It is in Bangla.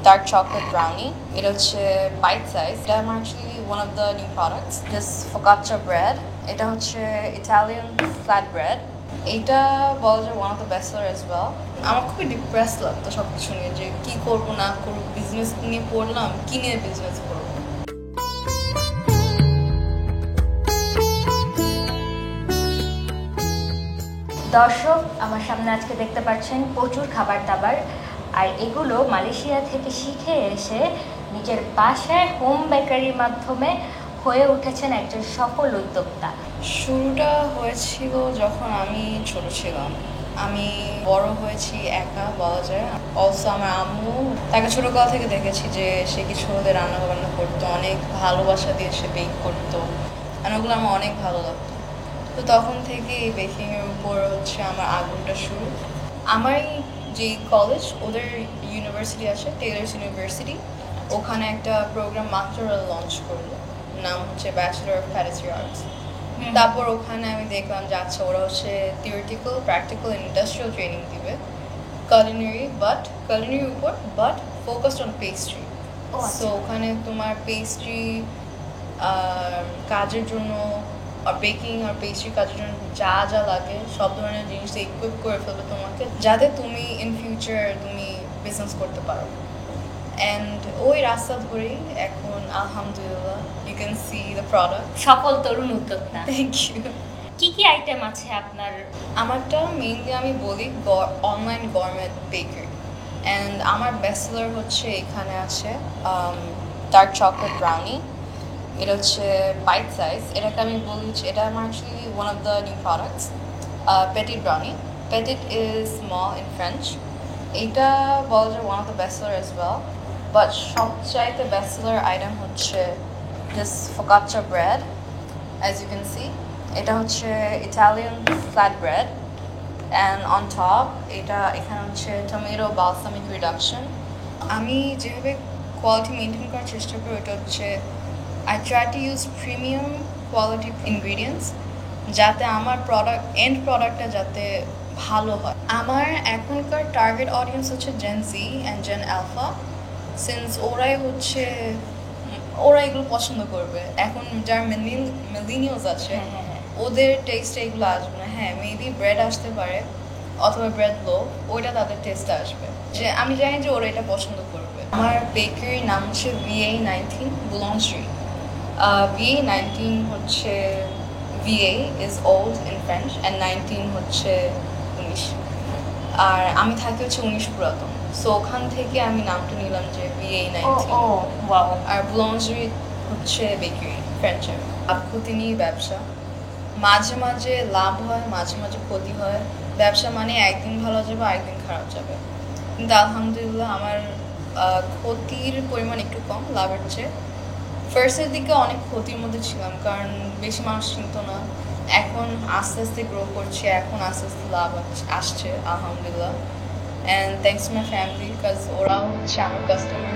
dark chocolate brownie. এটা হচ্ছে bite size. এটা আমার actually one of the new products. This focaccia bread. এটা হচ্ছে Italian flat bread. এটা বলা যায় one of the best seller as well. আমার খুবই ডিপ্রেস লাগতো সব কিছু নিয়ে যে কি করবো না করবো, বিজনেস নিয়ে পড়লাম, কি নিয়ে বিজনেস করবো। দর্শক, আমার সামনে আজকে দেখতে পাচ্ছেন প্রচুর খাবার দাবার, আর এগুলো মালয়েশিয়া থেকে শিখে এসে নিজের বাসায় হোম বেকারির মাধ্যমে হয়ে উঠেছেন একজন সফল উদ্যোক্তা। শুরুটা হয়েছিল যখন আমি ছোট ছিলাম। আমি বড় হয়েছি একা বলা যায়। অলসো আমার আম্মু, তাকে ছোটবেলা থেকে দেখেছি যে সে কিছু ওদের রান্না বান্না করতো, অনেক ভালোবাসা দিয়ে সে বেক করতো, আর ওগুলো আমার অনেক ভালো লাগতো। তো তখন থেকে এই বেকিংয়ের উপর হচ্ছে আমার আগ্রহটা শুরু। আমার যে কলেজ, ওদের ইউনিভার্সিটি আছে, টেইলার্স ইউনিভার্সিটি, ওখানে একটা প্রোগ্রাম মাত্র লঞ্চ করলো, নাম হচ্ছে ব্যাচেলর অফ প্যাটিসট্রি আর্টস। তারপর ওখানে আমি দেখলাম যে আচ্ছা ওরা হচ্ছে থিওরিটিক্যাল, প্র্যাকটিক্যাল, ইন্ডাস্ট্রিয়াল ট্রেনিং দিবে কালিনারির উপর, but focused on pastry. So ওখানে তোমার পেস্ট্রি কাজের জন্য আর বেকিং আর পেস্ট্রি কাজের জন্য যা যা লাগে সব ধরনের জিনিস ইকুইপ করে ফেলবে তোমাকে, যাতে তুমি ইন ফিউচার তুমি বিজনেস করতে পারো। অ্যান্ড ওই রাস্তা ধরেই এখন আলহামদুলিল্লাহ you can see the product. সফল তরুণ উদ্যোক্তা। Thank you. কি আইটেম আছে আপনার? আমারটা মেইনলি আমি বলি অনলাইন গরমেট বেকারি, অ্যান্ড আমার বেস্ট সেলার হচ্ছে এখানে আছে ডার্ক চকলেট ব্রাউনি। এটা হচ্ছে বাইট সাইজ। এটাকে আমি বলি, এটা আমার actually one of the new products. Petite brownie, petite is small in French. এইটা বলা যায় one of the best seller as well, but সবচাইতে বেস্ট সেলার আইটেম হচ্ছে this focaccia bread. As you can see, এটা হচ্ছে Italian flat bread, and on top এটা এখানে হচ্ছে টমেটো বালসামিক রিডাকশন। আমি যেভাবে কোয়ালিটি মেনটেন করার চেষ্টা করি ওটা হচ্ছে I try to use premium quality ingredients যাতে আমার এন্ড প্রোডাক্টটা যাতে ভালো হয়। আমার এখনকার টার্গেট অডিয়েন্স হচ্ছে Gen Z and Gen alpha, since ওরা এগুলো পছন্দ করবে। এখন যারা মিলেনিয়ালস আছে ওদের টেস্টে এগুলো আসবে না। হ্যাঁ, মেবি ব্রেড আসতে পারে অথবা ব্রেড লো, ওইটা তাদের টেস্টে আসবে, যে আমি জানি যে ওরা এটা পছন্দ করবে। আমার বেকারির নাম হচ্ছে VA19 বুলঞ্জরি। VA19 হচ্ছে VA is old in French and 19 হচ্ছে 19, আর আমি থাকি হচ্ছে 19 পুরাতন। সো ওখান থেকে আমি নামটা নিলাম যে VA19। আর বুলঞ্জরি হচ্ছে বেকারি ফ্রেঞ্চের। লাভ ক্ষতি নিয়ে ব্যবসা, মাঝে মাঝে লাভ হয়, মাঝে মাঝে ক্ষতি হয়। ব্যবসা মানে একদিন ভালো যাবে আরেকদিন খারাপ যাবে, কিন্তু আলহামদুলিল্লাহ আমার ক্ষতির পরিমাণ একটু কম লাভের চেয়ে। ফার্স্টের দিকে অনেক ক্ষতির মধ্যে ছিলাম, কারণ বেশি মানুষ চিনত না। এখন আস্তে আস্তে গ্রো করছি, এখন আস্তে আস্তে লাভ আসছে আলহামদুলিল্লাহ। And thanks to my family, because ওরাও হচ্ছে আমার কাস্টমার।